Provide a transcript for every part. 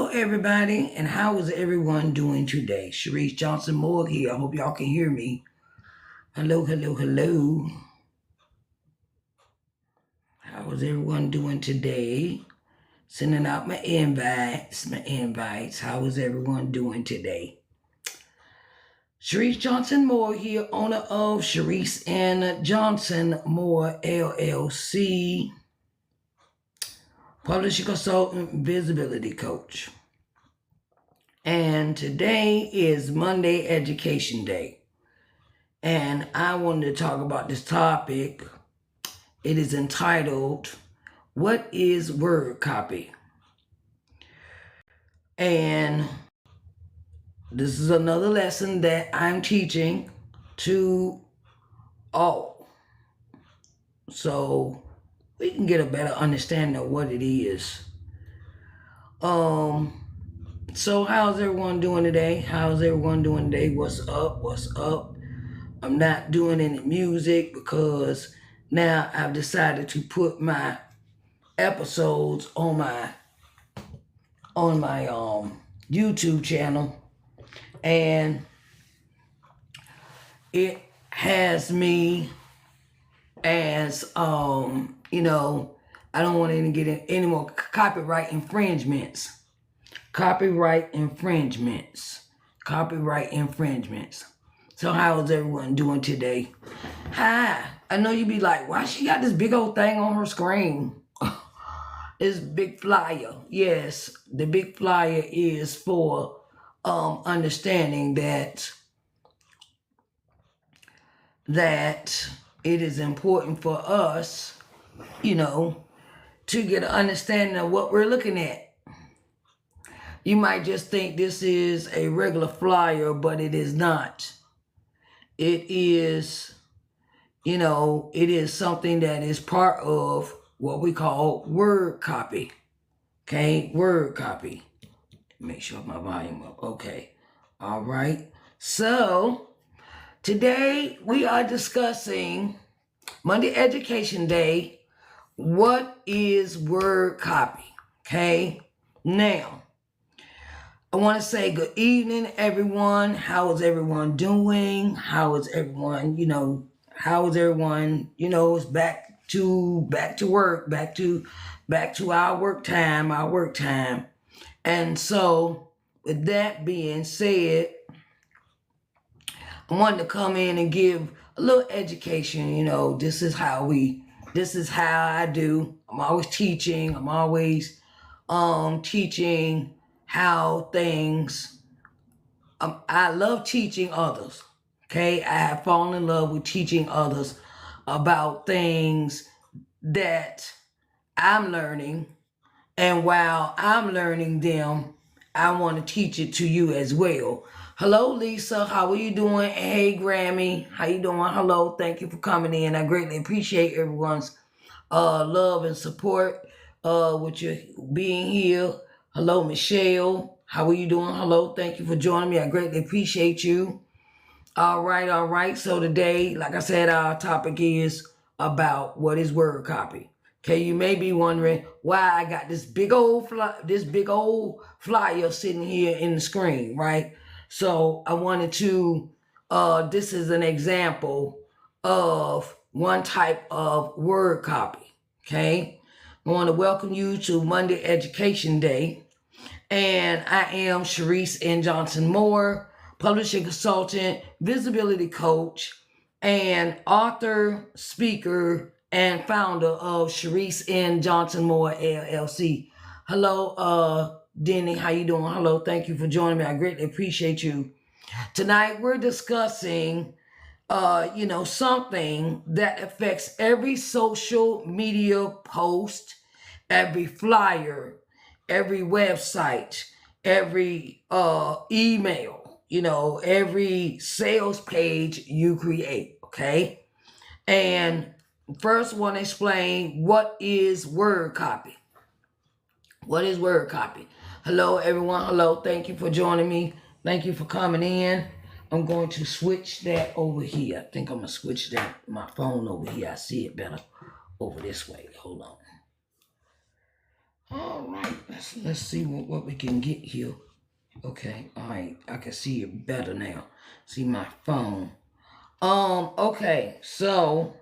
Hello, everybody, and how is everyone doing today? Sharise Johnson Moore here. I hope y'all can hear me. Hello, hello, hello. How is everyone doing today? Sending out my invites. How is everyone doing today? Sharise Johnson Moore here, owner of Sharise and Johnson Moore LLC, publishing consultant, visibility coach. And today is Monday Education Day. And I wanted to talk about this topic. It is entitled, What is Word Copy? And this is another lesson that I'm teaching to all, so we can get a better understanding of what it is. So how's everyone doing today? What's up? I'm not doing any music because now I've decided to put my episodes on my YouTube channel, and it has me as I don't want to get any more copyright infringements. So how is everyone doing today? Hi. I know you be like, why she got this big old thing on her screen? It's big flyer. Yes, the big flyer is for understanding that it is important for us, to get an understanding of what we're looking at. You might just think this is a regular flyer, but it is not. It is, it is something that is part of what we call word copy. Okay, word copy. Make sure my volume up. Okay. All right. So today we are discussing Monday Education Day. What is word copy? Okay. Now, I want to say good evening, everyone. How is everyone doing? How is everyone, it's back to work, back to our work time. And so with that being said, I wanted to come in and give a little education. This is how I do. I'm always teaching. Teaching how things, I love teaching others. Okay, I have fallen in love with teaching others about things that I'm learning, and while I'm learning them, I want to teach it to you as well. Hello, Lisa. How are you doing? Hey, Grammy. How you doing? Hello. Thank you for coming in. I greatly appreciate everyone's love and support with you being here. Hello, Michelle. How are you doing? Hello. Thank you for joining me. I greatly appreciate you. All right. So today, like I said, our topic is about what is word copy. Okay, you may be wondering why I got this big old flyer sitting here in the screen, right? So I wanted to, this is an example of one type of word copy, okay? I want to welcome you to Monday Education Day. And I am Sharise N. Johnson Moore, publishing consultant, visibility coach, and author, speaker, and founder of Sharise N. Johnson Moore LLC. Hello, Denny. How you doing? Hello. Thank you for joining me. I greatly appreciate you. Tonight we're discussing, something that affects every social media post, every flyer, every website, every email, every sales page you create, okay? And first want to explain what is word copy. What is word copy? Hello, everyone. Hello. Thank you for joining me. Thank you for coming in. I'm going to switch that over here. I think I'm going to switch my phone over here. I see it better over this way. Hold on. All right. let's see what we can get here. Okay, all right, I can see it better now. See my phone. Okay, so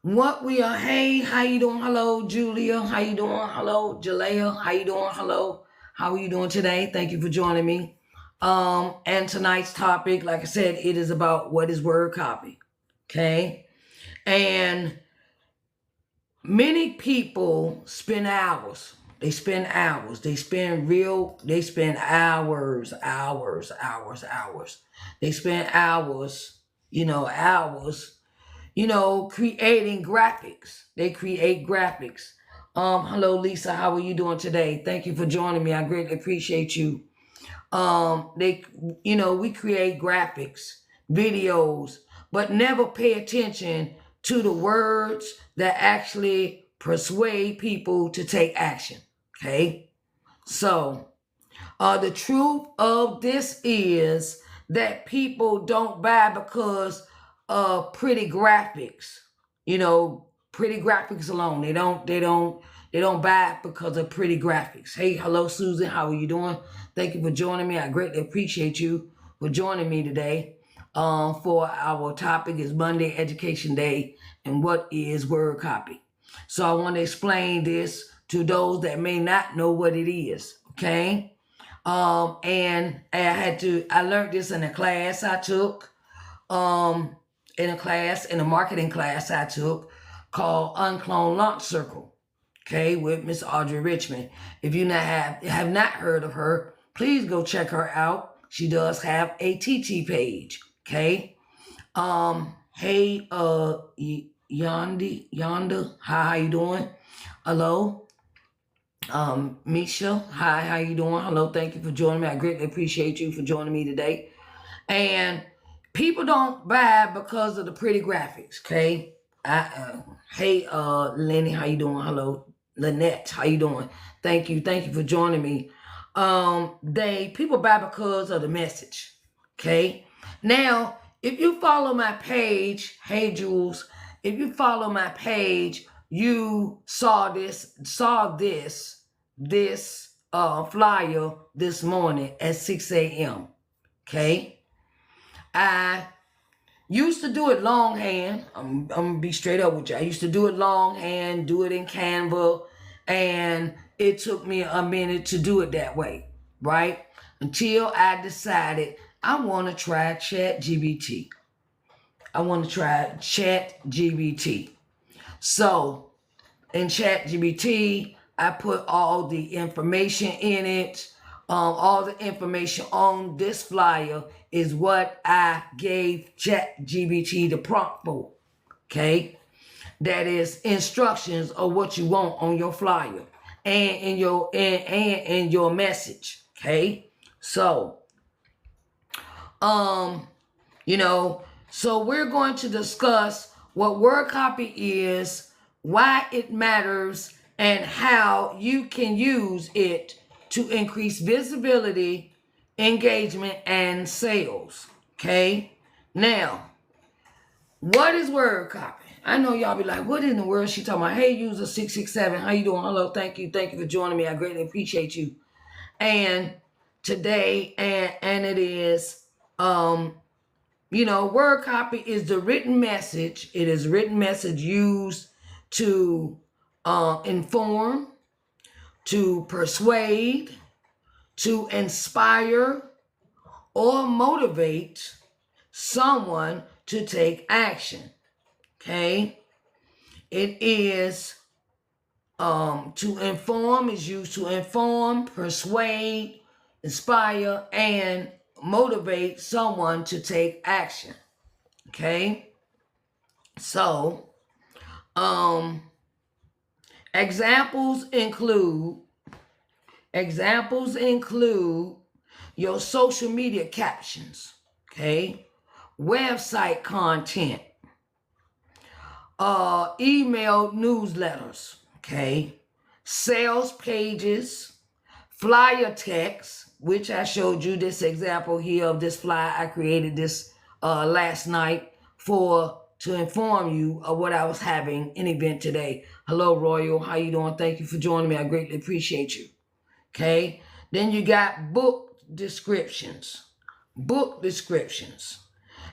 what we are, hey, how you doing? Hello, Julia. How you doing? Hello, Jalea. How you doing? Hello. How are you doing today? Thank you for joining me. And tonight's topic, like I said, it is about what is word copy. Okay. And many people spend hours. They spend hours. They spend hours. They spend hours, creating graphics. They create graphics. Hello, Lisa. How are you doing today? Thank you for joining me. I greatly appreciate you. We create graphics, videos, but never pay attention to the words that actually persuade people to take action. Okay. So, the truth of this is that people don't buy because of pretty graphics. Pretty graphics alone. They don't buy because of pretty graphics. Hey, hello, Susan. How are you doing? Thank you for joining me. I greatly appreciate you for joining me today. For our topic is Monday Education Day and what is word copy. So I want to explain this to those that may not know what it is. Okay. And I learned this in a class I took, in a marketing class I took called Unclone Launch Circle, okay, with Miss Audrey Richmond. If you have not heard of her, please go check her out. She does have a TT page, okay. Hey, Yonda, hi, how you doing? Hello. Misha, hi, how you doing? Hello, thank you for joining me. I greatly appreciate you for joining me today. And people don't buy because of the pretty graphics, okay? Hey, Lenny, how you doing? Hello, Lynette, how you doing? Thank you for joining me. People buy because of the message, okay? Now, if you follow my page, hey Jules, if you follow my page, you saw this flyer this morning at 6 a.m. Okay. I used to do it longhand. I'm gonna be straight up with you. I used to do it longhand, do it in Canva, and it took me a minute to do it that way, right? Until I decided I want to try ChatGPT. So in ChatGPT, I put all the information in it. All the information on this flyer is what I gave ChatGPT the prompt for. Okay, that is instructions of what you want on your flyer and in your message. Okay, so so we're going to discuss what word copy is, why it matters, and how you can use it to increase visibility, engagement, and sales. Okay? Now, what is word copy? I know y'all be like, what in the world she talking about? Hey, user 667, how you doing? Hello, thank you for joining me. I greatly appreciate you. And today, and it is, word copy is the written message. It is written message used to inform, to persuade, to inspire, or motivate someone to take action. Okay? It is to inform, is used to inform, persuade, inspire, and motivate someone to take action. Okay? So, examples include your social media captions, okay? Website content, email newsletters, okay? Sales pages, flyer text, which I showed you this example here of this flyer. I created this last night to inform you of what I was having an event today. Hello, Royal. How you doing? Thank you for joining me. I greatly appreciate you. Okay. Then you got book descriptions,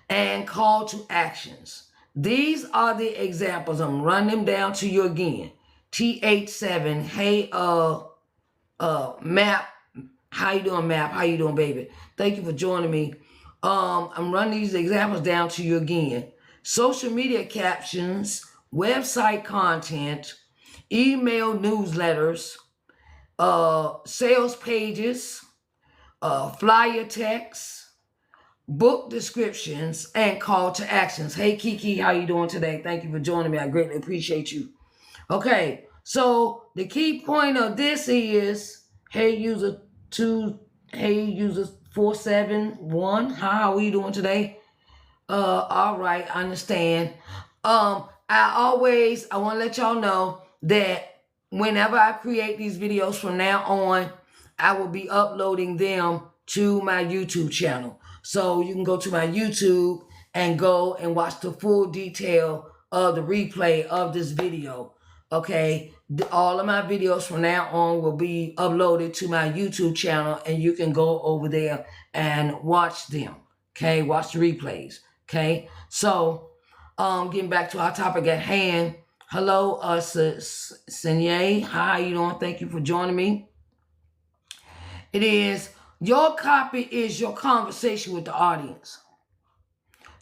and call to actions. These are the examples. I'm running them down to you again. TH7. Hey, Map. How you doing, Map? How you doing, baby? Thank you for joining me. I'm running these examples down to you again. Social media captions, website content, email newsletters, sales pages, flyer text, book descriptions, and call to actions. Hey, Kiki, how you doing today? Thank you for joining me. I greatly appreciate you. Okay, so the key point of this is, hey, user 471, how are you doing today? All right, I understand. I want to let y'all know that whenever I create these videos from now on, I will be uploading them to my YouTube channel. So you can go to my YouTube and go and watch the full detail of the replay of this video. Okay, all of my videos from now on will be uploaded to my YouTube channel, and you can go over there and watch them. Okay, watch the replays. Okay, so getting back to our topic at hand. Hello, Senye. How you doing? Thank you for joining me. It is your copy is your conversation with the audience.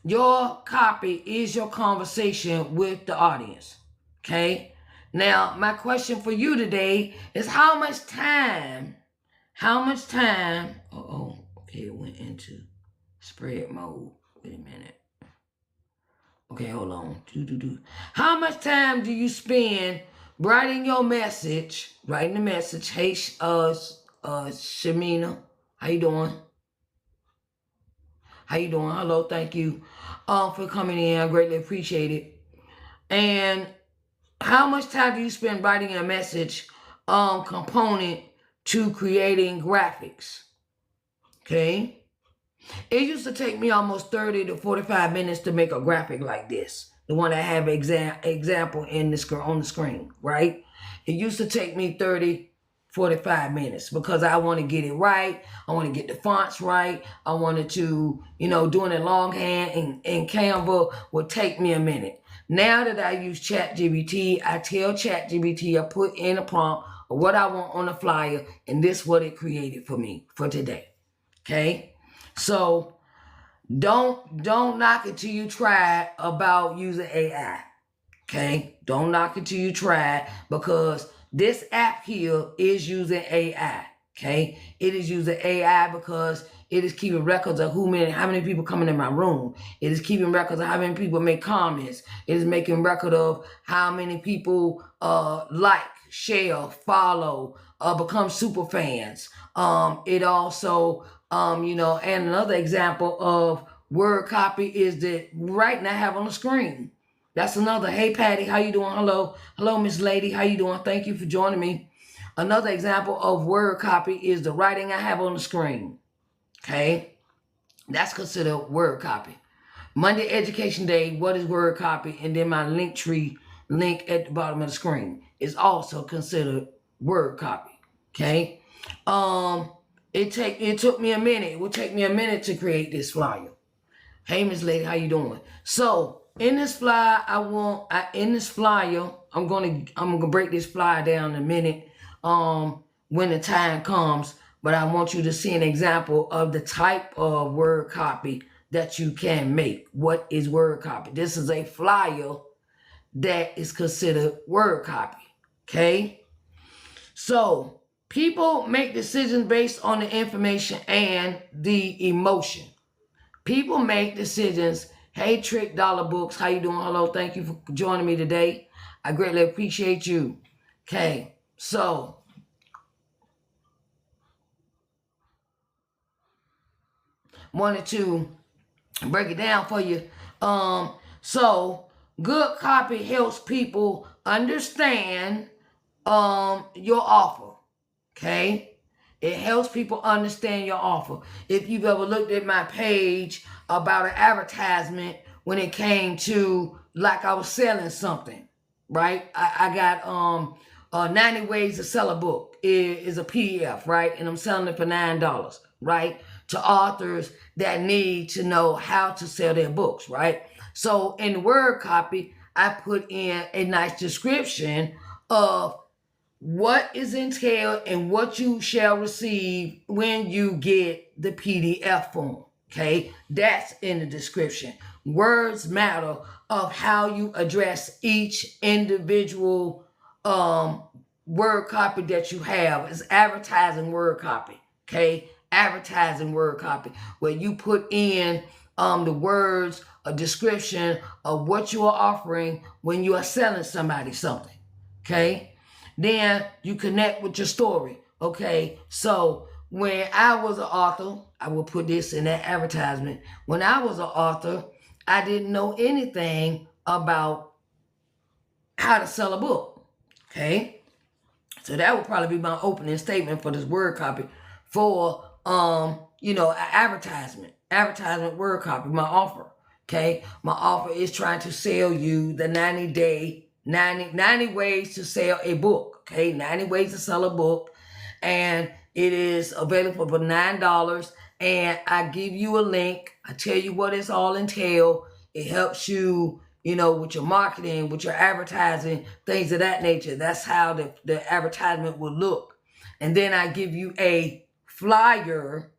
Your copy is your conversation with the audience. Okay. Now, my question for you today is how much time, okay, it went into spread mode. Wait a minute. Okay, hold on. How much time do you spend writing the message? Hey, Shamina, how you doing? Hello, thank you for coming in. I greatly appreciate it. And how much time do you spend writing a message component to creating graphics? Okay. It used to take me almost 30 to 45 minutes to make a graphic like this. The one I have example on the screen, right? It used to take me 30, 45 minutes because I want to get it right. I want to get the fonts right. I wanted to, doing it longhand and Canva would take me a minute. Now that I use ChatGPT, I tell ChatGPT, I put in a prompt of what I want on the flyer, and this is what it created for me for today. Okay? So don't knock it till you try about using AI. Okay? Don't knock it till you try, because this app here is using AI. Okay? It is using AI because it is keeping records of how many people coming in my room. It is keeping records of how many people make comments. It is making record of how many people like, share, follow, become super fans. It also and another example of word copy is that right now I have on the screen. That's another. Hey, Patty, how you doing? Hello, Miss Lady, how you doing? Thank you for joining me. Another example of word copy is the writing I have on the screen. Okay, that's considered word copy. Monday Education Day, what is word copy? And then my link tree link at the bottom of the screen is also considered word copy. Okay, it took me a minute. It will take me a minute to create this flyer. Hey, Miss Lady, how you doing? So in this flyer, I'm gonna break this flyer down in a minute. When the time comes, but I want you to see an example of the type of word copy that you can make. What is word copy? This is a flyer that is considered word copy. Okay, so people make decisions based on the information and the emotion. People make decisions. Hey, Trick Dollar Books, how you doing? Hello, thank you for joining me today. I greatly appreciate you. Okay, so wanted to break it down for you. So good copy helps people understand your offer. Okay, it helps people understand your offer. If you've ever looked at my page about an advertisement when it came to, like, I was selling something, right? I got 90 Ways to Sell a Book is a PDF, right? And I'm selling it for $9, right? To authors that need to know how to sell their books, right? So in the word copy, I put in a nice description of what is entailed and what you shall receive when you get the PDF form. Okay, that's in the description. Words matter of how you address each individual word copy that you have. It's advertising word copy. Okay, advertising word copy where you put in the words, a description of what you are offering when you are selling somebody something. Okay, then you connect with your story. Okay, so when I was an author, I will put this in that advertisement. When I was an author, I didn't know anything about how to sell a book. Okay, so that would probably be my opening statement for this word copy for advertisement word copy, my offer. Okay, my offer is trying to sell you the 90 ways to sell a book. Okay, 90 ways to sell a book, and it is available for $9. And I give you a link. I tell you what it's all entail. It helps you, with your marketing, with your advertising, things of that nature. That's how the advertisement will look. And then I give you a flyer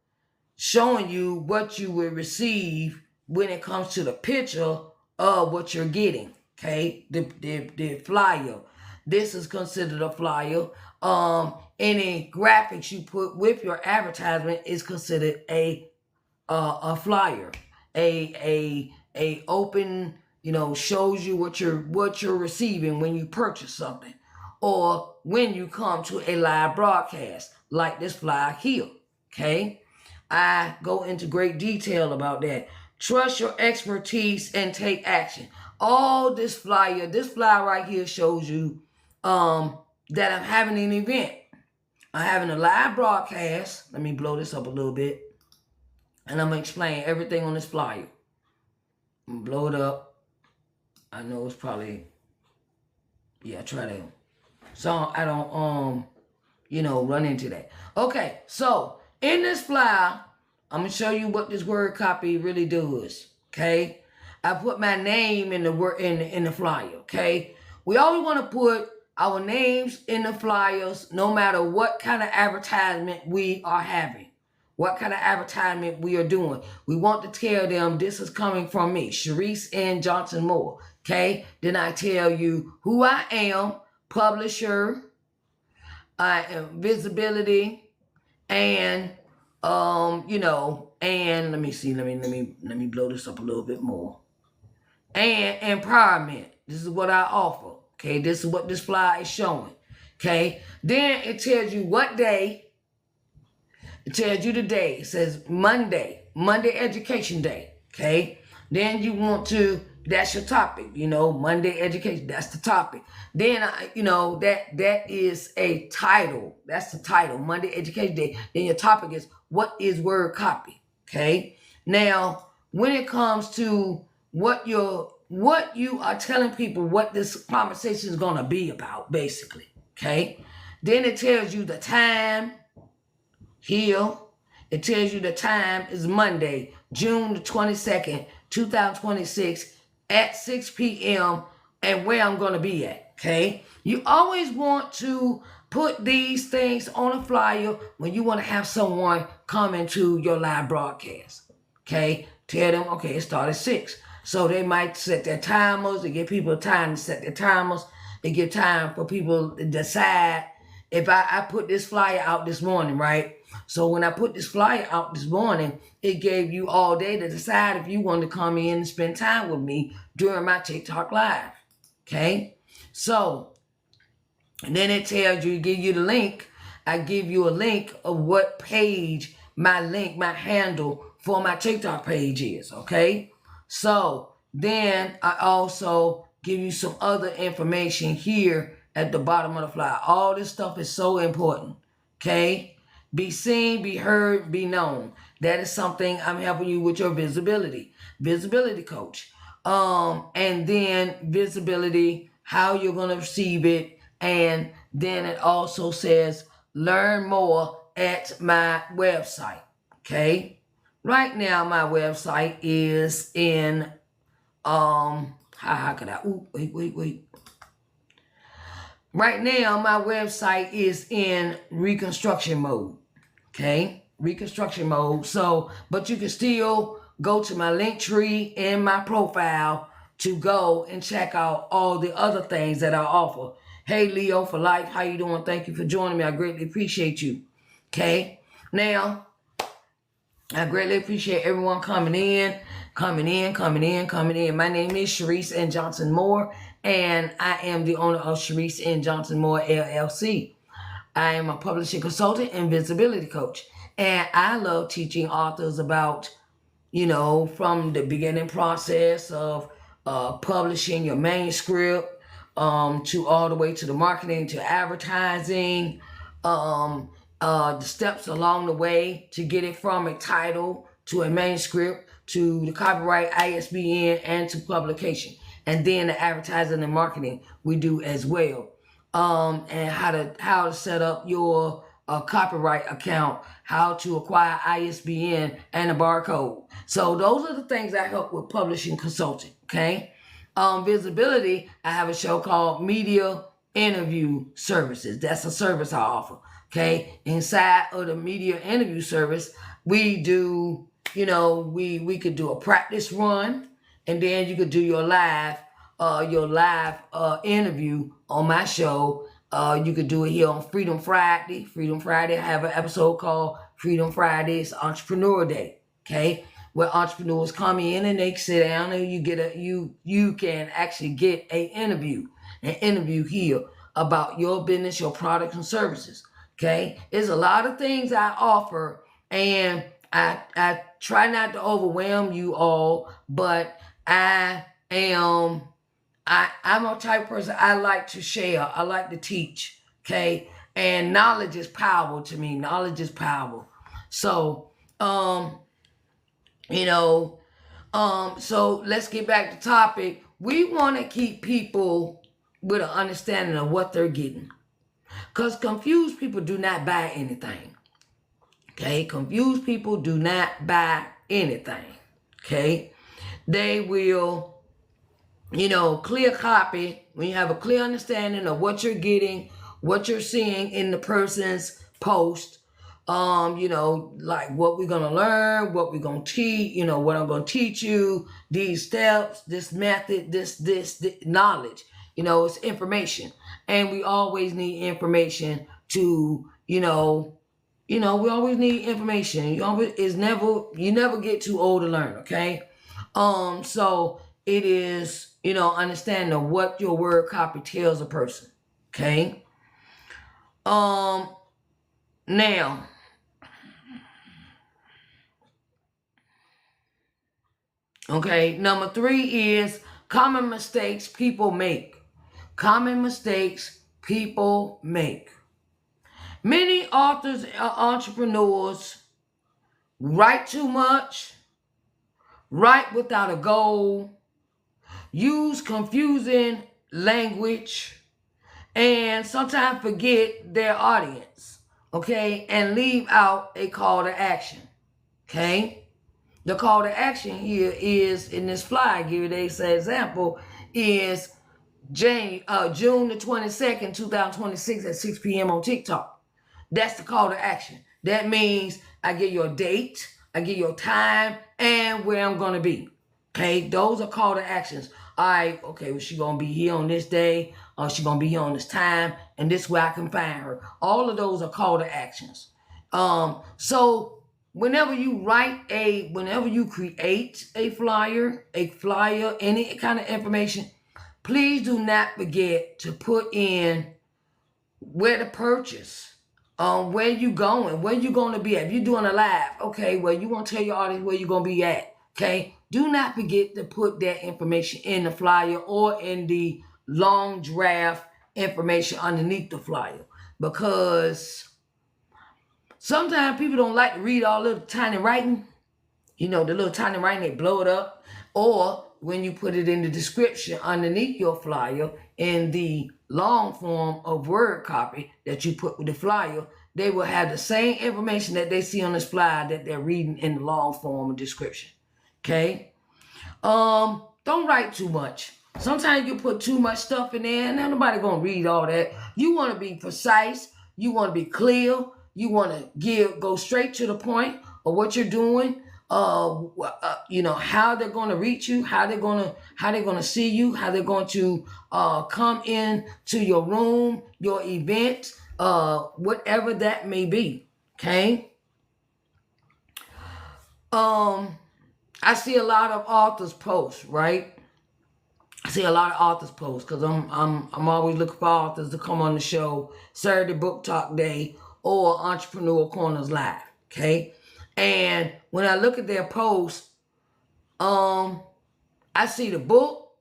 showing you what you will receive when it comes to the picture of what you're getting. Okay, the flyer. This is considered a flyer. Any graphics you put with your advertisement is considered a flyer. A open, shows you what you're receiving when you purchase something, or when you come to a live broadcast like this flyer here. Okay, I go into great detail about that. Trust your expertise and take action. All this flyer right here shows you that I'm having an event. I'm having a live broadcast. Let me blow this up a little bit. And I'm going to explain everything on this flyer. I'm going to blow it up. I know it's probably, try to, so I don't, run into that. Okay, so in this flyer, I'm going to show you what this word copy really does. Okay, I put my name in the word in the flyer. Okay, we always want to put our names in the flyers, no matter what kind of advertisement we are having, what kind of advertisement we are doing. We want to tell them this is coming from me, Sharise N. Johnson Moore. Okay, then I tell you who I am, publisher, I am visibility, and and let me see, let me blow this up a little bit more. And empowerment. This is what I offer. Okay, this is what this flyer is showing. Okay, then it tells you what day. It tells you the day. It says Monday Education Day. Okay, then you want to, that's your topic, Monday Education, that's the topic. Then, that is a title. That's the title, Monday Education Day. Then your topic is, what is word copy? Okay. Now, when it comes to what you are telling people what this conversation is going to be about, basically. Okay. Then it tells you the time here. It tells you the time is Monday, June the 22nd, 2026 at 6 p.m. and where I'm going to be at. Okay. You always want to put these things on a flyer when you want to have someone come into your live broadcast. Okay. Tell them, okay, it started 6. So they might set their timers. They give people time to set their timers. They give time for people to decide. If I put this flyer out this morning, right? So when I put this flyer out this morning, it gave you all day to decide if you wanted to come in and spend time with me during my TikTok live. Okay? So, and then it tells you, give you the link. I give you a link of what page my handle for my TikTok page is. Okay? So then I also give you some other information here at the bottom of the flyer. All this stuff is so important. Okay? Be seen, be heard, be known. That is something I'm helping you with your visibility. Visibility coach. And then visibility, how you're going to receive it. And then it also says learn more at my website. Okay. Right now, my website is in, how could I, wait. Right now, my website is in reconstruction mode. Okay. Reconstruction mode. So, but you can still go to my link tree in my profile to go and check out all the other things that I offer. Hey, Leo for life. How you doing? Thank you for joining me. I greatly appreciate you. Okay. Now, I greatly appreciate everyone coming in. My name is Sharise N. Johnson Moore, and I am the owner of Sharise N. Johnson Moore, LLC. I am a publishing consultant and visibility coach. And I love teaching authors about, from the beginning process of publishing your manuscript, to all the way to the marketing, to advertising, the steps along the way to get it from a title to a manuscript to the copyright, ISBN, and to publication. And then the advertising and marketing we do as well. And how to set up your copyright account, how to acquire ISBN and a barcode. So those are the things I help with publishing consulting. Okay. Visibility, I have a show called Media Interview Services. That's a service I offer. Okay. Inside of the media interview service, we do, we could do a practice run, and then you could do your live interview on my show. You could do it here on Freedom Friday. Freedom Friday, I have an episode called Freedom Fridays Entrepreneur Day. Okay, where entrepreneurs come in and they sit down and you can actually get an interview here about your business, your products and services. Okay, there's a lot of things I offer, and I try not to overwhelm you all, but I'm a type of person, I like to share. I like to teach. Okay. And knowledge is power to me. Knowledge is power. So, so let's get back to topic. We want to keep people with an understanding of what they're getting. Because confused people do not buy anything. Okay. Confused people do not buy anything. Okay. They will, clear copy, when you have a clear understanding of what you're getting, what you're seeing in the person's post, like what we're going to learn, what we're going to teach, what I'm going to teach you, these steps, this method, this knowledge, it's information. And we always need information to, we always need information. You never get too old to learn. Okay. So it is, understanding of what your word copy tells a person. Okay. Now, okay, number 3 is common mistakes people make. Common mistakes people make. Many authors and entrepreneurs write too much, write without a goal, use confusing language, and sometimes forget their audience, okay, and leave out a call to action. Okay, the call to action here is in this flyer. Give you this example is June the 22nd, 2026 at 6 p.m. on TikTok. That's the call to action. That means I give you a date, I give you a time, and where I'm going to be. Okay, those are call to actions. All right, okay, well, she's going to be here on this day, or she's going to be here on this time, and this way I can find her. All of those are call to actions. So whenever you create a flyer, any kind of information, please do not forget to put in where to purchase, where you going, where you going to be at. If you're doing a live, okay, well, you want to tell your audience where you're going to be at. Okay, do not forget to put that information in the flyer or in the long draft information underneath the flyer, because sometimes people don't like to read all little tiny writing. The little tiny writing, they blow it up. Or when you put it in the description underneath your flyer in the long form of word copy that you put with the flyer, they will have the same information that they see on this flyer that they're reading in the long form of description. Okay? Don't write too much. Sometimes you put too much stuff in there and nobody gonna read all that. You want to be precise. You want to be clear. You want to go straight to the point of what you're doing. How they're going to reach you, how they're going to see you, how they're going to come in to your room, your event, whatever that may be. Okay. I see a lot of authors post, right? I see a lot of authors post because I'm always looking for authors to come on the show Saturday Book Talk Day or Entrepreneur Corners Live. Okay. And when I look at their posts, I see the book,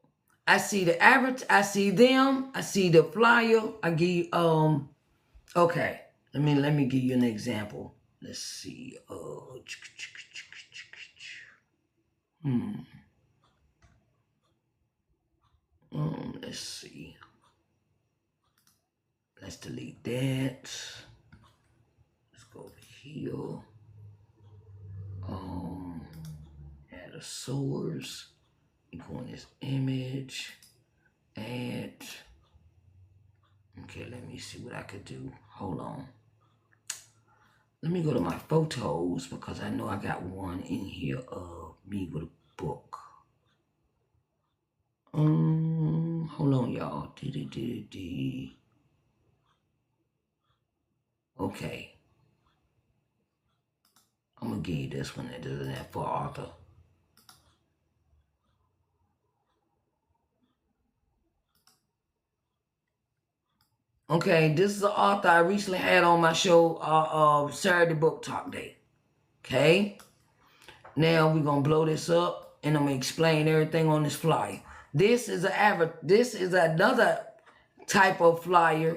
I see the average, I see them, I see the flyer. I give you, okay. Let me give you an example. Let's see. Let's see. Let's delete that. Let's go over here. Add a source. Go in this image. Add. Okay, let me see what I could do. Hold on. Let me go to my photos because I know I got one in here of me with a book. Hold on, y'all. Okay. I'm gonna give you this one that doesn't have for author. Okay, this is the author I recently had on my show, Saturday Book Talk Day. Okay. Now we're gonna blow this up and I'm gonna explain everything on this flyer. This is another type of flyer.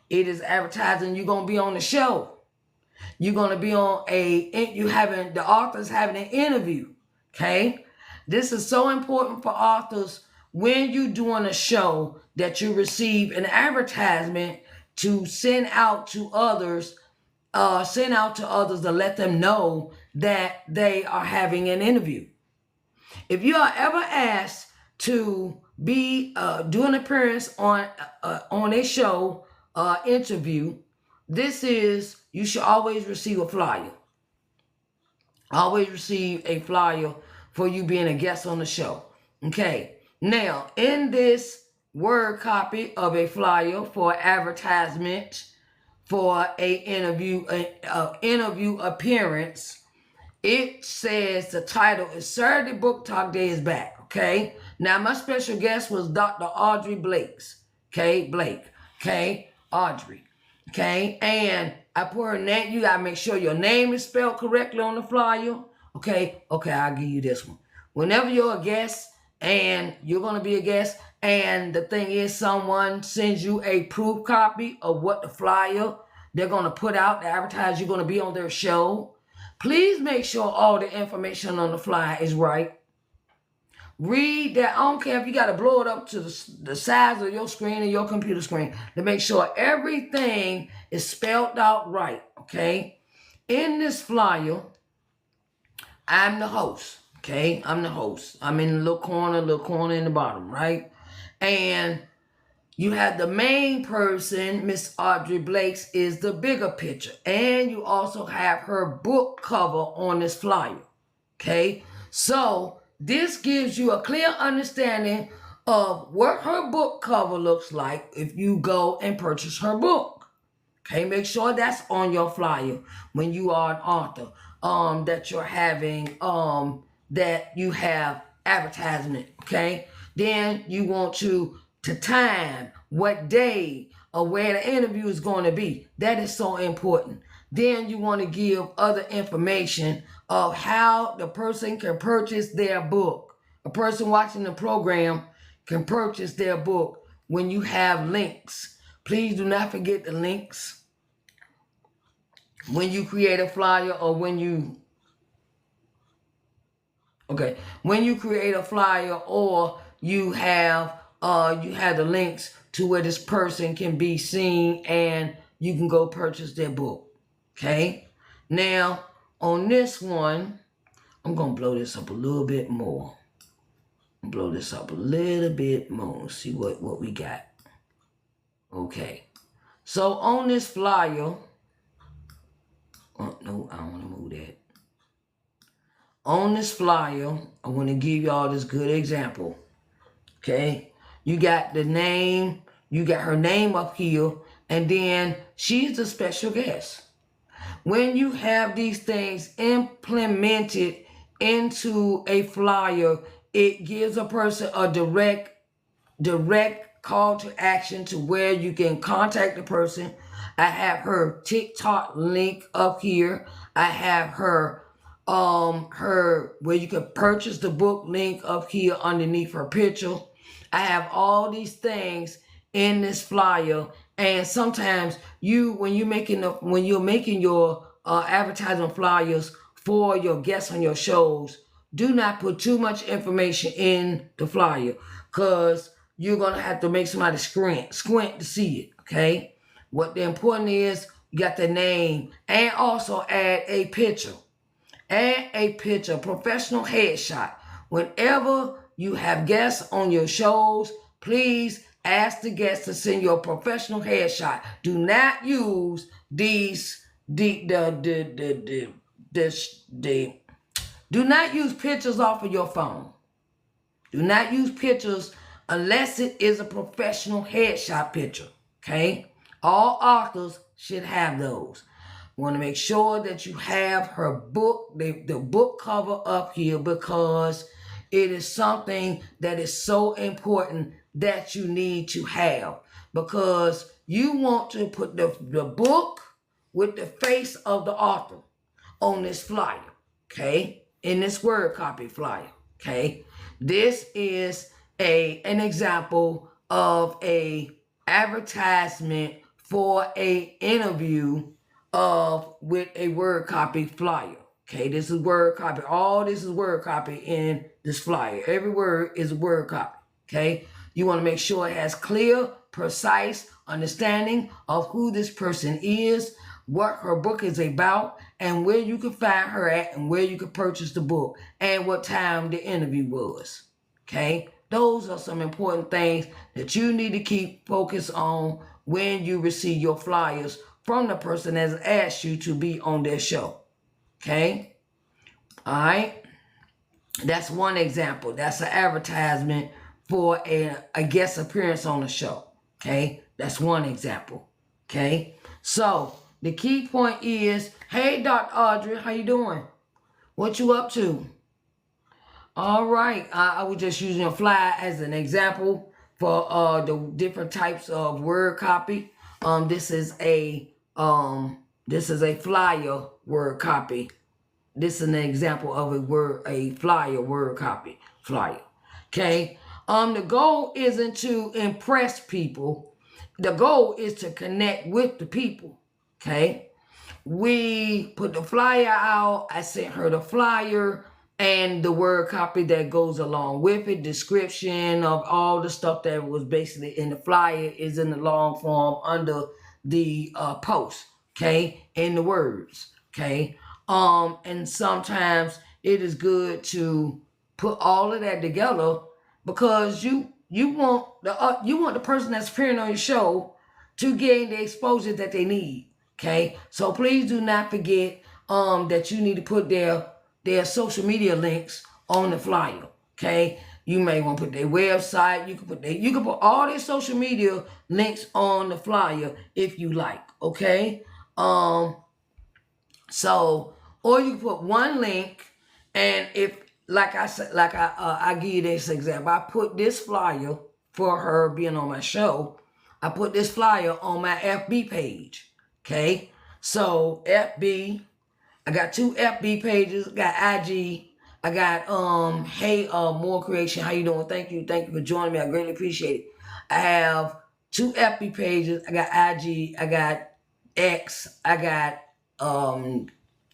It is advertising you're gonna be on the show. You're gonna be on the author's having an interview. Okay? This is so important for authors when you're doing a show that you receive an advertisement to send out to others to let them know that they are having an interview. If you are ever asked to be do an appearance on a show interview, you should always receive a flyer. Always receive a flyer for you being a guest on the show. Okay. Now, in this word copy of a flyer for advertisement for a interview appearance, it says the title is Saturday Book Talk Day is back. Okay. Now my special guest was Dr. Audrey Blakes. Okay, Blake. Okay, Audrey. Okay, and I put her name. You gotta make sure your name is spelled correctly on the flyer. Okay, I'll give you this one. Whenever you're a guest and you're gonna be a guest, and the thing is, someone sends you a proof copy of what the flyer they're gonna put out to advertise you're gonna be on their show. Please make sure all the information on the flyer is right. Read that. I don't care if you got to blow it up to the size of your screen or your computer screen to make sure everything is spelled out right. Okay. In this flyer, I'm the host. Okay. I'm the host. I'm in the little corner in the bottom, right? And you have the main person, Miss Audrey Blakes, is the bigger picture. And you also have her book cover on this flyer. Okay. So this gives you a clear understanding of what her book cover looks like if you go and purchase her book. Okay, make sure that's on your flyer when you are an author. That you're having that you have advertisement. Okay, then you want to time what day or where the interview is going to be. That is so important. Then you want to give other information of how the person can purchase their book. A person watching the program can purchase their book when you have links. Please do not forget the links when you create a flyer or when you Okay. When you create a flyer or you have the links to where this person can be seen and you can go purchase their book. Okay. Now on this one, I'm gonna blow this up a little bit more. Blow this up a little bit more. See what we got. Okay. So on this flyer, oh no, I don't want to move that. On this flyer, I want to give y'all this good example. Okay. You got the name, you got her name up here, and then she's the special guest. When you have these things implemented into a flyer, it gives a person a direct call to action to where you can contact the person. I have her TikTok link up here. I have her where you can purchase the book link up here underneath her picture. I have all these things in this flyer, and sometimes when you're making your advertising flyers for your guests on your shows, do not put too much information in the flyer, because you're gonna have to make somebody squint to see it. Okay, what the important is, you got the name, and also add a picture. Add a picture, professional headshot. Whenever you have guests on your shows, please ask the guests to send you a professional headshot. Do not use do not use pictures off of your phone. Do not use pictures unless it is a professional headshot picture. Okay? All authors should have those. You want to make sure that you have her book, the book cover up here, because it is something that is so important that you need to have, because you want to put the book with the face of the author on this flyer, okay? In this word copy flyer, okay? This is an example of a advertisement for a interview with a word copy flyer. Okay, this is word copy. All this is word copy in this flyer. Every word is a word copy. Okay, you want to make sure it has clear, precise understanding of who this person is, what her book is about, and where you can find her at, and where you can purchase the book, and what time the interview was. Okay, those are some important things that you need to keep focused on when you receive your flyers from the person that has asked you to be on their show. Okay? All right? That's one example. That's an advertisement for a guest appearance on the show. Okay? That's one example. Okay? So, the key point is, hey, Dr. Audrey, how you doing? What you up to? All right. I was just using a flyer as an example for the different types of word copy. This is a flyer word copy. This is an example of a flyer word copy flyer. Okay. The goal isn't to impress people. The goal is to connect with the people. Okay. We put the flyer out. I sent her the flyer and the word copy that goes along with it. Description of all the stuff that was basically in the flyer is in the long form under the post. Okay, in the words. Okay, and sometimes it is good to put all of that together, because you want the person that's appearing on your show to gain the exposure that they need. Okay, so please do not forget that you need to put their social media links on the flyer. Okay, you may want to put their website. You can put all their social media links on the flyer if you like. Okay, so, or you can put one link, and if, like I said, I give you this example. I put this flyer for her being on my show. I put this flyer on my FB page. Okay, so FB, I got 2 FB pages. Got IG. I got hey more creation. How you doing? Thank you for joining me. I greatly appreciate it. I have 2 FB pages. I got IG. I got X. I got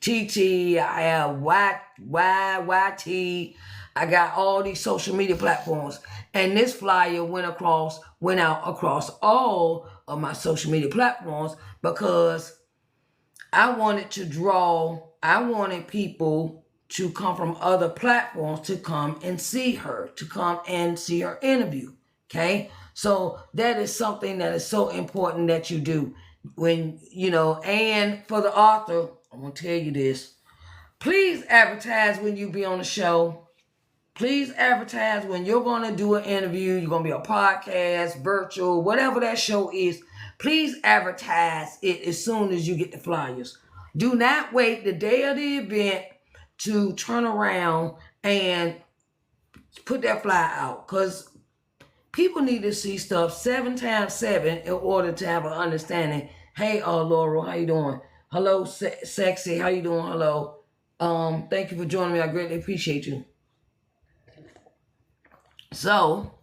TT, I have YYT. I got all these social media platforms. And this flyer went out across all of my social media platforms because I wanted people to come from other platforms to come and see her, interview. Okay? So that is something that is so important that you do when, and for the author, I'm going to tell you this. Please advertise when you be on the show. Please advertise when you're going to do an interview. You're going to be a podcast, virtual, whatever that show is. Please advertise it as soon as you get the flyers. Do not wait the day of the event to turn around and put that flyer out, because people need to see stuff 7 times 7 in order to have an understanding. Hey, Laurel, how you doing? Hello, sexy, how you doing? Hello. Thank you for joining me. I greatly appreciate you. So,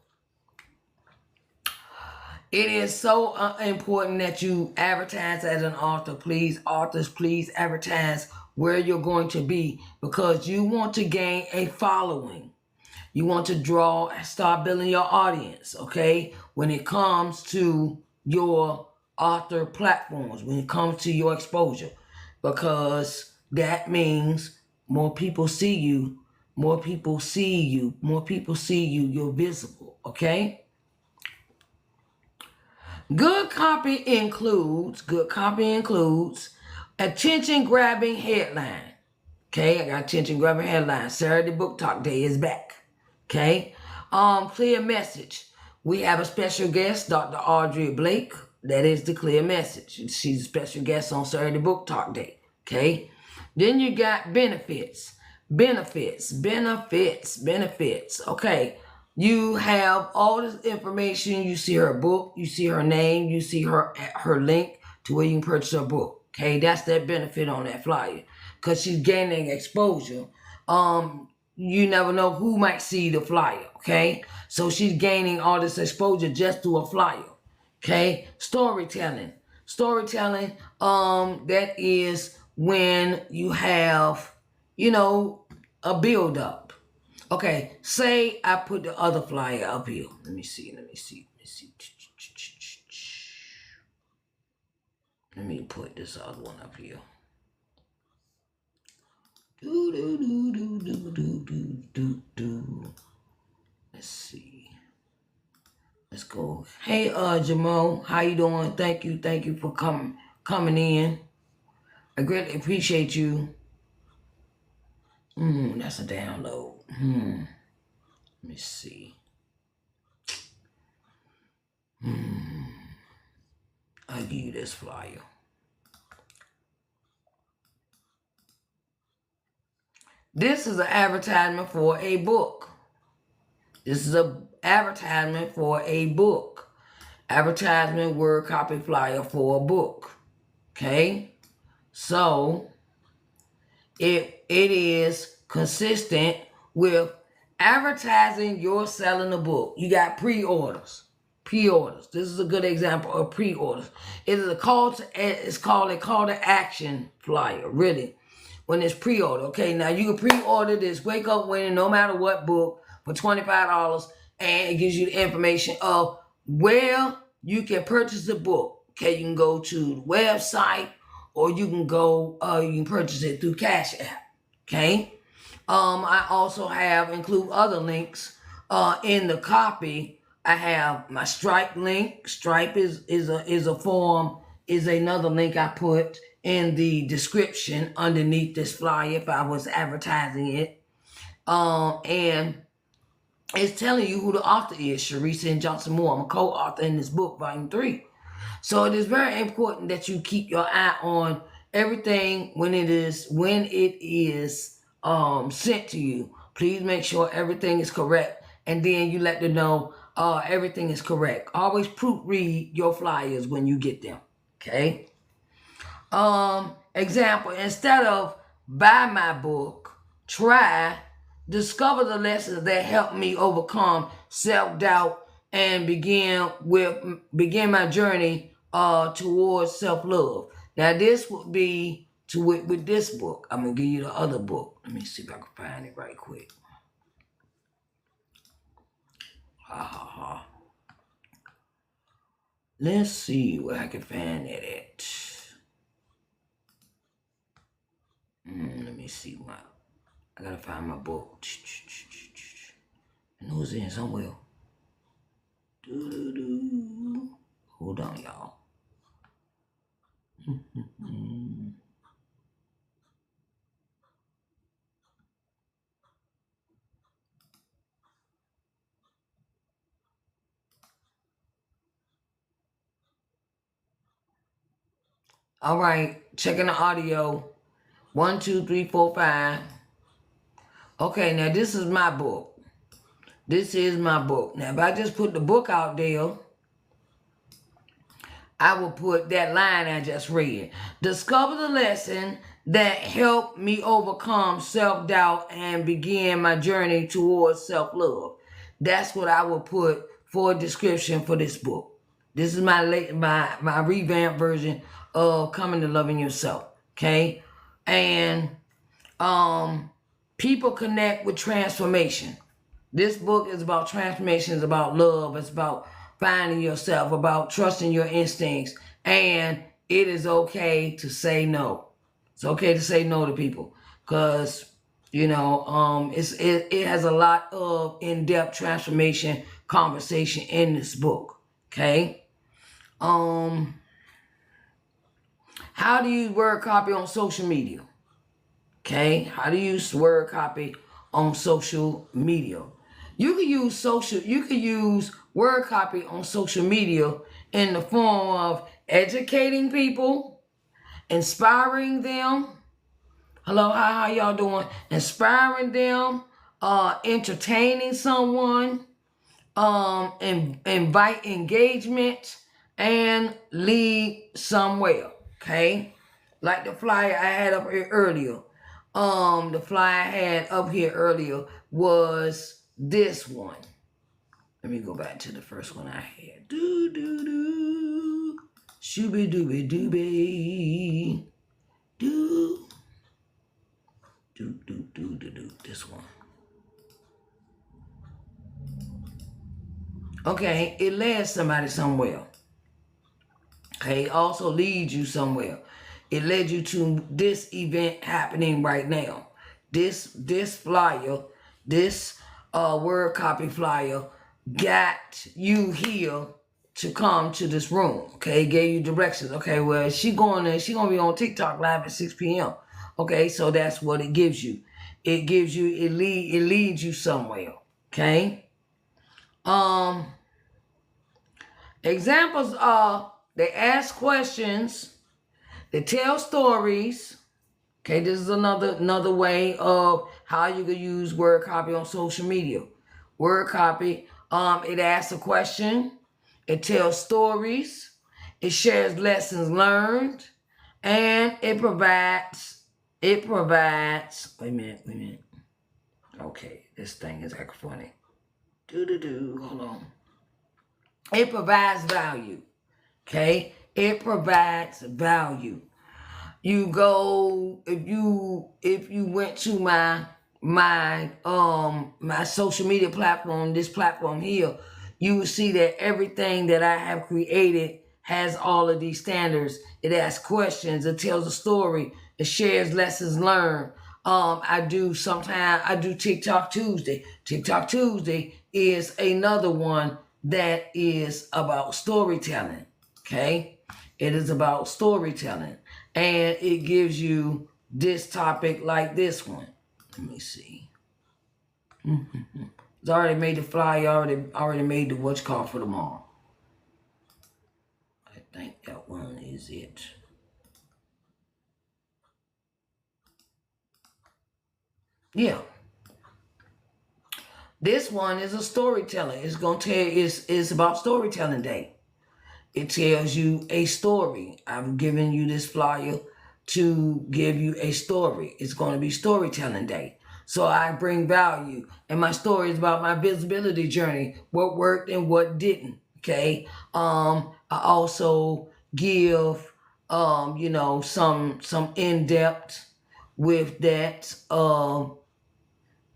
it is so important that you advertise as an author. Please, authors, please advertise where you're going to be, because you want to gain a following. You want to start building your audience, okay? When it comes to your author platforms, when it comes to your exposure, because that means more people see you, more people see you, you're visible, okay? Good copy includes attention-grabbing headline. Okay, I got attention-grabbing headline. Saturday Book Talk Day is back. Okay, clear message. We have a special guest, Dr. Audrey Blake. That is the clear message. She's a special guest on Saturday Book Talk Day. Okay, then you got benefits. Okay. You have all this information. You see her book, you see her name, you see her link to where you can purchase her book. Okay, that's that benefit on that flyer, because she's gaining exposure. You never know who might see the flyer. Okay, so she's gaining all this exposure just through a flyer. Okay, storytelling. That is when you have, a build up. Okay, say I put the other flyer up here. Let me see. Let me put this other one up here. Let's see. Let's go. Hey, Jamal, how you doing? Thank you for coming in. I greatly appreciate you. That's a download. Let me see. I'll give you this flyer. This is an advertisement for a book. Advertisement, word, copy, flyer for a book. Okay? So, it is consistent with advertising you're selling a book. You got pre-orders. This is a good example of pre-orders. It is it's called a call to action flyer, really, when it's pre-order. Okay, now you can pre-order this Wake Up Winning No Matter What book for $25, and it gives you the information of where you can purchase the book. Okay, you can go to the website, or you can you can purchase it through Cash App. Okay. I also include other links in the copy. I have my Stripe link. Stripe is another link I put in the description underneath this flyer if I was advertising it. And it's telling you who the author is, Sharise and Johnson Moore. I'm a co-author in this book, Volume 3. So it is very important that you keep your eye on everything when it is sent to you. Please make sure everything is correct, and then you let them know everything is correct. Always proofread your flyers when you get them. Okay. Example: instead of buy my book, discover the lessons that help me overcome self-doubt and begin my journey towards self-love. Now, this would be to it with this book. I'm going to give you the other book. Let me see if I can find it right quick. Let's see where I can find it at. Let me see what. I gotta find my book. I know it's in somewhere. Hold on, y'all. All right, checking the audio. 1, 2, 3, 4, 5. Okay, now this is my book. This is my book. Now, if I just put the book out there, I will put that line I just read. Discover the lesson that helped me overcome self-doubt and begin my journey towards self-love. That's what I will put for a description for this book. This is my revamped version of Coming to Loving Yourself. Okay? And people connect with transformation. This book is about transformation. It's about love. It's about finding yourself, about trusting your instincts. And it is okay to say no. It's okay to say no to people. Because, it has a lot of in-depth transformation conversation in this book. Okay? How do you word copy on social media? Okay? How do you use word copy on social media? You can use word copy on social media in the form of educating people, inspiring them. Hello, how y'all doing? Inspiring them, entertaining someone, invite engagement, and lead somewhere. Okay? Like the flyer I had up here earlier. The flyer I had up here earlier was this one. Let me go back to the first one I had. Do do do, shooby dooby dooby, do do do do do do. This one. Okay, it led somebody somewhere. Okay, it also leads you somewhere. It led you to this event happening right now. This flyer, this word copy flyer got you here to come to this room. Okay, gave you directions. Okay, well, she gonna be on TikTok live at 6 p.m. Okay, so that's what it gives you. It leads you somewhere. Okay. Examples are they ask questions, they tell stories. Okay, this is another way of how you can use word copy on social media. Word copy, it asks a question, it tells stories, it shares lessons learned, and it provides, wait a minute. Okay, this thing is acting funny. Hold on. It provides value. Okay? It provides value. You go, if you went to my social media platform, this platform here, you will see that everything that I have created has all of these standards. It asks questions, it tells a story, it shares lessons learned. I do TikTok Tuesday. TikTok Tuesday is another one that is about storytelling. Okay? It is about storytelling. And it gives you this topic like this one. Let me see. It's already made the flyer, already made the what's called for tomorrow. I think that one is it. Yeah. This one is a storytelling. It's gonna tell it's about storytelling day. It tells you a story. I'm giving you this flyer to give you a story. It's going to be storytelling day. So I bring value. And my story is about my visibility journey, what worked and what didn't. Okay. I also give you know, some in-depth with that.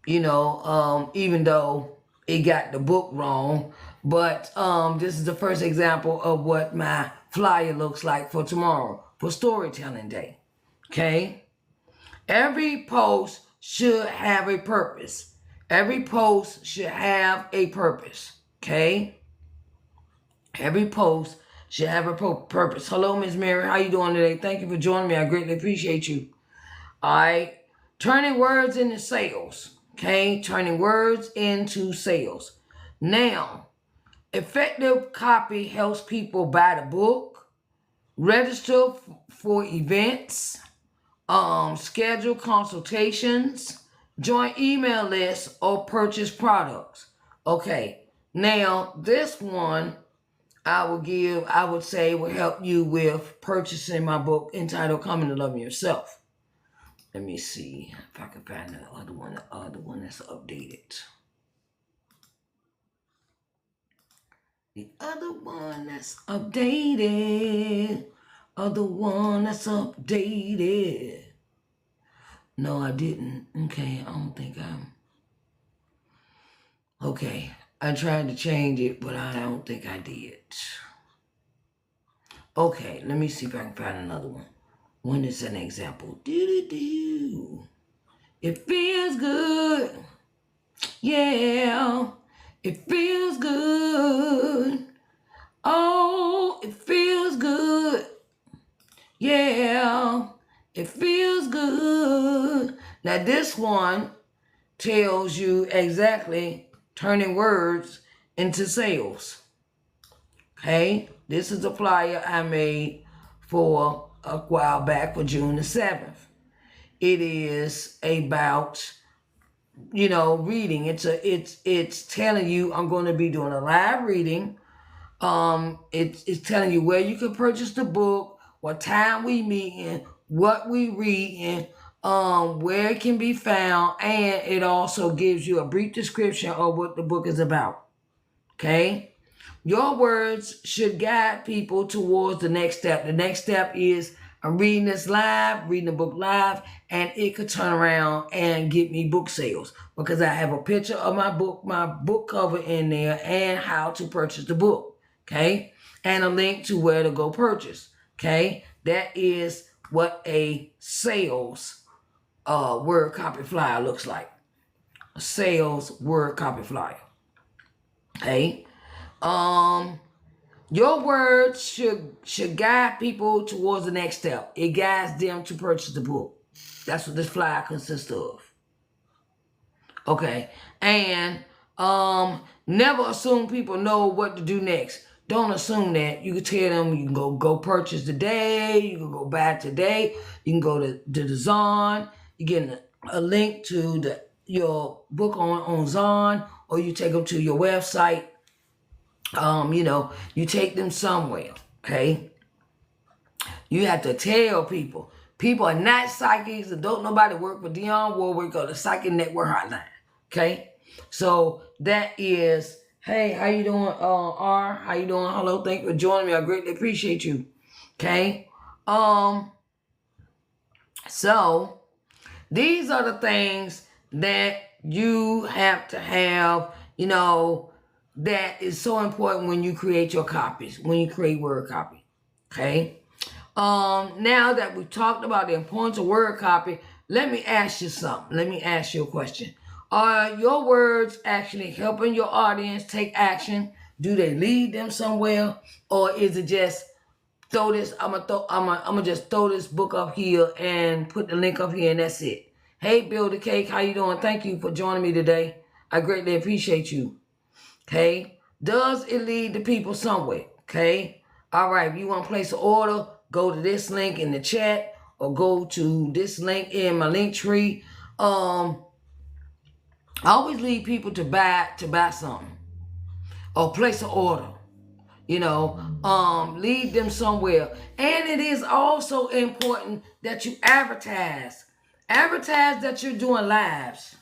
You know, even though it got the book wrong. But this is the first example of what my flyer looks like for tomorrow, for Storytelling Day. Okay? Every post should have a purpose. Every post should have a purpose. Okay? Every post should have a purpose. Hello, Miss Mary. How you doing today? Thank you for joining me. I greatly appreciate you. All right. Turning words into sales. Okay. Turning words into sales. Now, effective copy helps people buy the book, register for events, schedule consultations, join email lists, or purchase products. Okay. Now, this one I would say will help you with purchasing my book entitled Coming to Love Yourself. Let me see if I can find the other one that's updated. The other one that's updated. Other one that's updated. No, I didn't. Okay, I don't think I'm. Okay, I tried to change it, but I don't think I did. Okay, let me see if I can find another one. One is an example. Do-do-do. It feels good. Yeah, it feels good. Oh, it feels good. Yeah, it feels good. Now this one tells you exactly turning words into sales. Okay, this is a flyer I made for a while back for June the 7th. It is about, you know, reading. It's telling you I'm going to be doing a live reading. It's telling you where you can purchase the book, what time we meet in, what we read in, where it can be found, and it also gives you a brief description of what the book is about. Okay? Your words should guide people towards the next step. The next step is I'm reading this live, reading the book live, and it could turn around and get me book sales because I have a picture of my book cover in there and how to purchase the book, okay? And a link to where to go purchase, okay? That is what a sales word copy flyer looks like. A sales word copy flyer, okay? Your words should guide people towards the next step. It guides them to purchase the book. That's what this flyer consists of. Okay. And never assume people know what to do next. Don't assume that. You can tell them you can go purchase today. You can go buy today. You can go to the Zon. You get a link to your book on Zon, or you take them to your website. You know, you take them somewhere, okay? You have to tell people. People are not psychics and don't nobody work with Dionne Warwick or the Psychic Network Hotline, okay? So that is, hey, how you doing, R? How you doing? Hello, thank you for joining me. I greatly appreciate you, okay? So these are the things that you have to have, you know, that is so important when you create your copies, when you create word copy. Okay. Now that we've talked about the importance of word copy, let me ask you something. Let me ask you a question. Are your words actually helping your audience take action? Do they lead them somewhere? Or is it just throw this, I'm gonna just throw this book up here and put the link up here and that's it. Hey, Build the Cake, how you doing? Thank you for joining me today. I greatly appreciate you. Okay, does it lead the people somewhere? Okay, all right, if you want to place an order, go to this link in the chat or go to this link in my link tree. I always lead people to buy something or place an order, you know, lead them somewhere. And it is also important that you advertise that you're doing lives.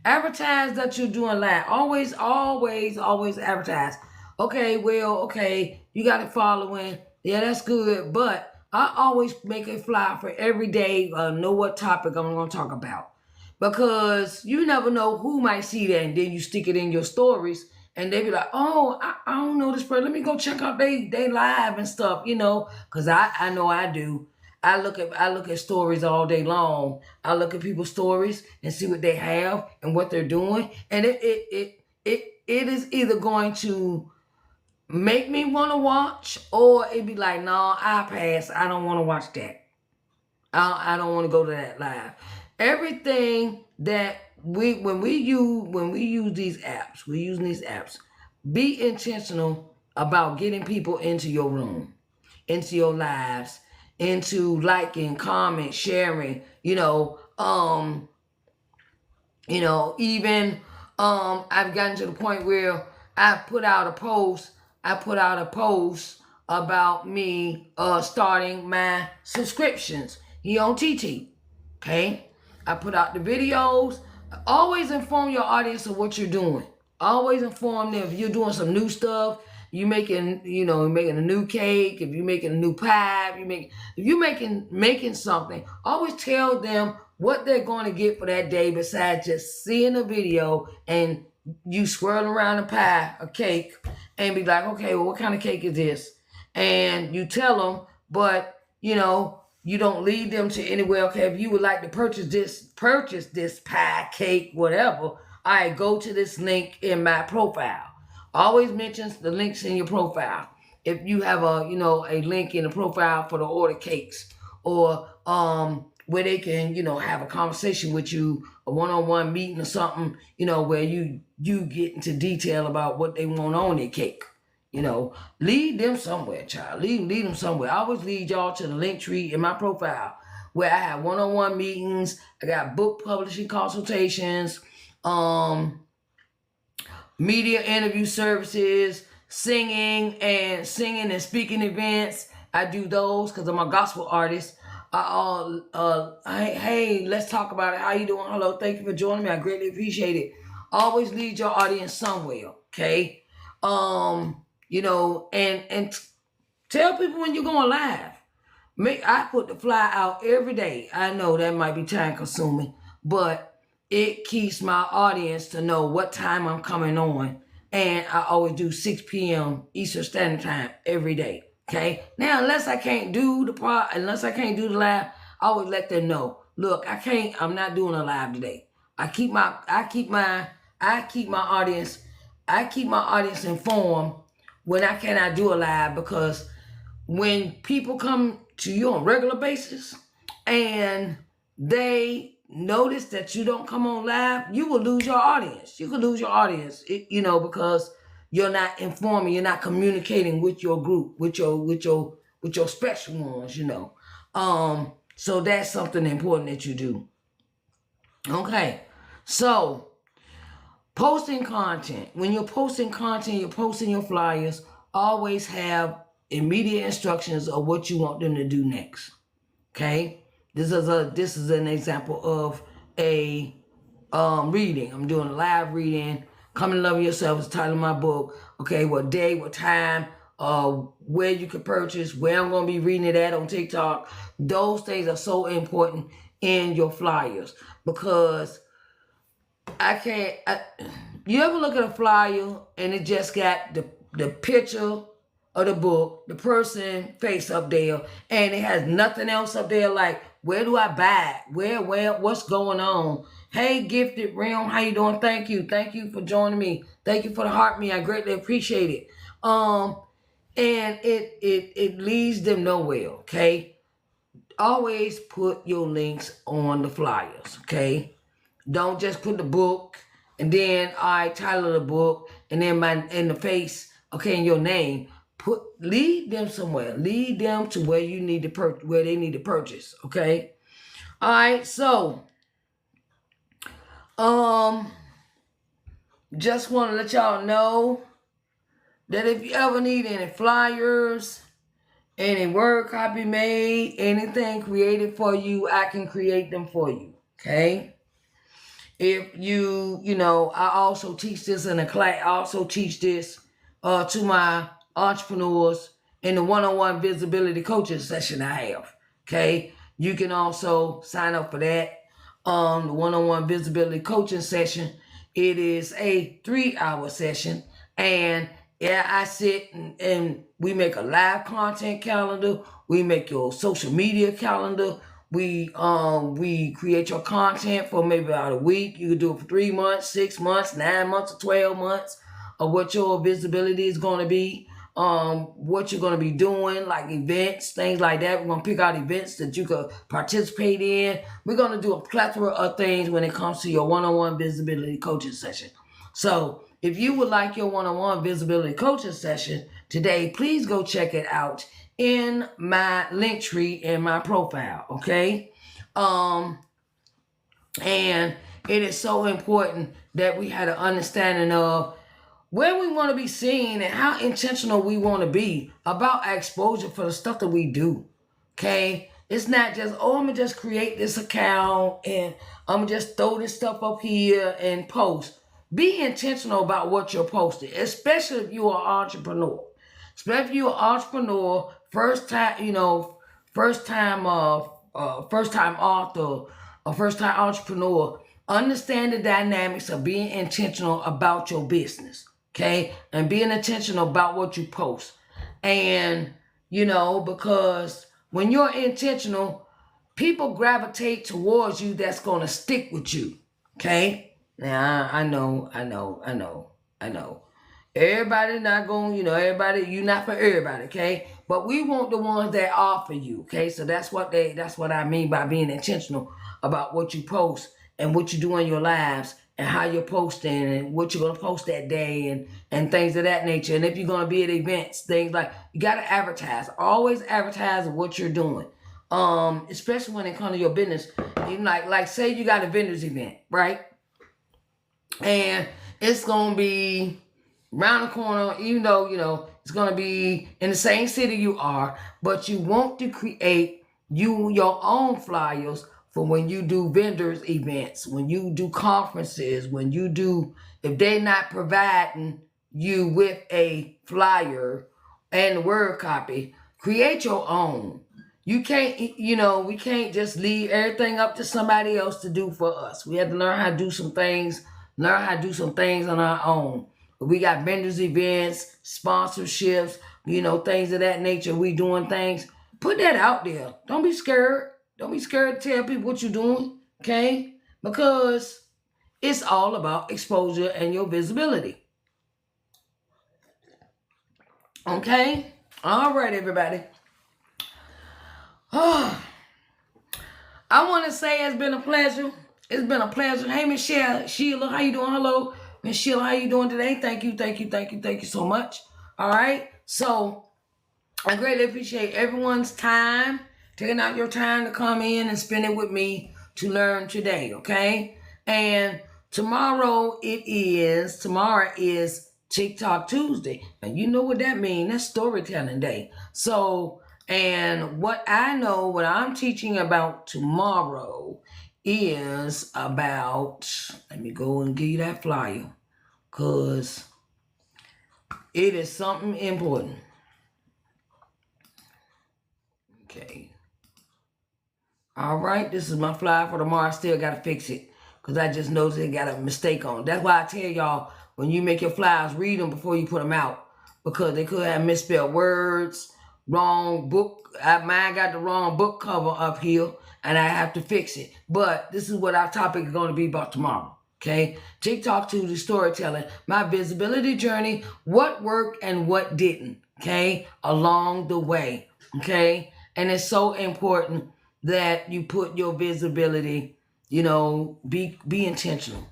Advertise that you're doing live. Always advertise. Okay, well, okay, you got a following. Yeah, that's good. But I always make a flyer for every day, know what topic I'm going to talk about. Because you never know who might see that, and then you stick it in your stories, and they be like, oh, I don't know this person. Let me go check out they live and stuff, because I know I do. I look at stories all day long. I look at people's stories and see what they have and what they're doing. And it is either going to make me want to watch, or it be like, no, I pass. I don't want to watch that. I don't want to go to that live. Everything that when we use these apps, we're using these apps. Be intentional about getting people into your room, into your lives, into liking, comment, sharing. Even I've gotten to the point where I put out a post about me starting my subscriptions here on TT. Okay? I put out the videos. Always inform your audience of what you're doing. Always inform them if you're doing some new stuff. You making a new cake. If you're making a new pie, if you're making something, always tell them what they're going to get for that day. Besides just seeing a video and you swirl around a pie, a cake, and be like, okay, well, what kind of cake is this? And you tell them, but you don't lead them to anywhere. Okay, if you would like to purchase this pie, cake, whatever, I go to this link in my profile. Always mentions the links in your profile. If you have a link in the profile for the order cakes, or where they can have a conversation with you, a one-on-one meeting or something, where you get into detail about what they want on their cake. Lead them somewhere, child. Lead them somewhere. I always lead y'all to the link tree in my profile, where I have one-on-one meetings. I got book publishing consultations, media interview services, singing and speaking events. I do those because I'm a gospel artist. Hey, let's talk about it. How you doing? Hello, thank you for joining me. I greatly appreciate it. Always lead your audience somewhere, okay? And tell people when you're going live. I put the fly out every day. I know that might be time consuming, but it keeps my audience to know what time I'm coming on. And I always do 6 p.m. Eastern Standard Time every day. Okay. Now, unless I can't do the live, I always let them know. Look, I'm not doing a live today. I keep my audience informed when I cannot do a live, because when people come to you on a regular basis and they notice that you don't come on live, you will lose your audience. You could lose your audience, because you're not informing, you're not communicating with your group, with your special ones, So that's something important that you do. Okay, so posting content. When you're posting content, you're posting your flyers, always have immediate instructions of what you want them to do next. Okay? This is an example of a reading. I'm doing a live reading. Come and Love Yourself is the title of my book. Okay, what day, what time, where you can purchase, where I'm going to be reading it at on TikTok. Those things are so important in your flyers, because you ever look at a flyer and it just got the picture of the book, the person face up there, and it has nothing else up there, like, where do I buy it? Where, what's going on? Hey, Gifted Realm, how you doing? Thank you for joining me. Thank you for the heart me. I greatly appreciate it. And it leads them nowhere. Okay, always put your links on the flyers. Okay. Don't just put the book and then title of the book and then in the face, okay, and your name. Lead them somewhere. Lead them to where you need to where they need to purchase. Okay. All right. So, just want to let y'all know that if you ever need any flyers, any word copy made, anything created for you, I can create them for you. Okay. If I also teach this in a class. I also teach this to my entrepreneurs in the one-on-one visibility coaching session I have. Okay, you can also sign up for that. The one-on-one visibility coaching session, it is a 3-hour session, and yeah, I sit and we make a live content calendar. We make your social media calendar. We create your content for maybe about a week. You can do it for 3 months, 6 months, 9 months, or 12 months of what your visibility is going to be. What you're going to be doing, like events, things like that. We're going to pick out events that you could participate in. We're going to do a plethora of things when it comes to your one-on-one visibility coaching session. So if you would like your one-on-one visibility coaching session today, please go check it out in my link tree in my profile, okay? And it is so important that we had an understanding of where we want to be seen and how intentional we want to be about our exposure for the stuff that we do. Okay? It's not just, oh, I'm going to just create this account and I'm going to just throw this stuff up here and post. Be intentional about what you're posting, especially if you're an entrepreneur. Especially if you're an entrepreneur, first time author, or first time entrepreneur. Understand the dynamics of being intentional about your business. Okay, and being intentional about what you post. And, because when you're intentional, people gravitate towards you that's going to stick with you. Okay, now I know. Everybody not going, you're not for everybody, okay? But we want the ones that are for you, okay? So that's what I mean by being intentional about what you post and what you do in your lives and how you're posting and what you're going to post that day and things of that nature. And if you're going to be at events, things like, you got to advertise. Always advertise what you're doing. Especially when it comes to your business. Like say you got a vendor's event, right? And it's going to be around the corner, even though, it's going to be in the same city you are, but you want to create your own flyers for when you do vendors events, when you do conferences, if they're not providing you with a flyer and the word copy, create your own. You can't, we can't just leave everything up to somebody else to do for us. We have to learn how to do some things on our own. We got vendors events, sponsorships, things of that nature. We doing things. Put that out there. Don't be scared. Don't be scared to tell people what you're doing, okay? Because it's all about exposure and your visibility. Okay? All right, everybody. I want to say it's been a pleasure. It's been a pleasure. Hey, Miss Sheila, how you doing? Hello. Miss Sheila, how you doing today? Thank you so much. All right. So I greatly appreciate everyone's time, taking out your time to come in and spend it with me to learn today, okay? And tomorrow is TikTok Tuesday. And you know what that means. That's storytelling day. So, and what I'm teaching about tomorrow is about, let me go and give you that flyer, because it is something important. Okay. All right, this is my flyer for tomorrow. I still got to fix it because I just noticed it got a mistake on it. That's why I tell y'all, when you make your flyers, read them before you put them out, because they could have misspelled words, wrong book. Mine got the wrong book cover up here, and I have to fix it. But this is what our topic is going to be about tomorrow. Okay, TikTok Tuesday storytelling, my visibility journey, what worked and what didn't. Okay, along the way. Okay, and it's so important that you put your visibility, be intentional.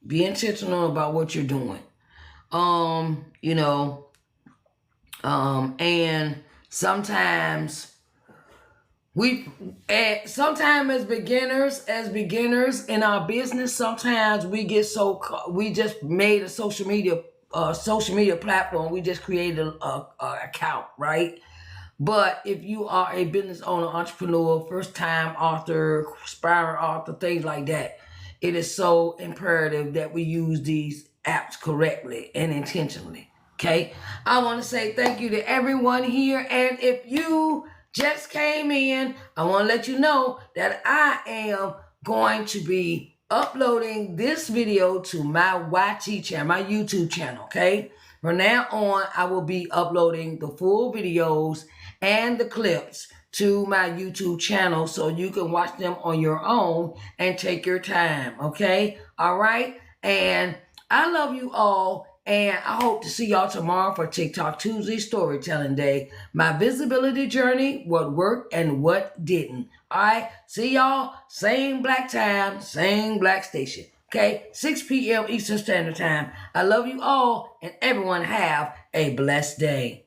Be intentional about what you're doing. And sometimes sometimes as beginners in our business, sometimes we just made a social media platform. We just created a account, right? But if you are a business owner, entrepreneur, first-time author, aspiring author, things like that, it is so imperative that we use these apps correctly and intentionally. Okay, I want to say thank you to everyone here. And if you just came in, I want to let you know that I am going to be uploading this video to my YT channel, my YouTube channel. Okay, from now on, I will be uploading the full videos and the clips to my YouTube channel so you can watch them on your own and take your time. Okay, all right, and I love you all. And I hope to see y'all tomorrow for TikTok Tuesday Storytelling Day. My visibility journey, what worked and what didn't. All right, see y'all, same black time, same black station. Okay, 6 p.m. Eastern Standard Time. I love you all, and everyone have a blessed day.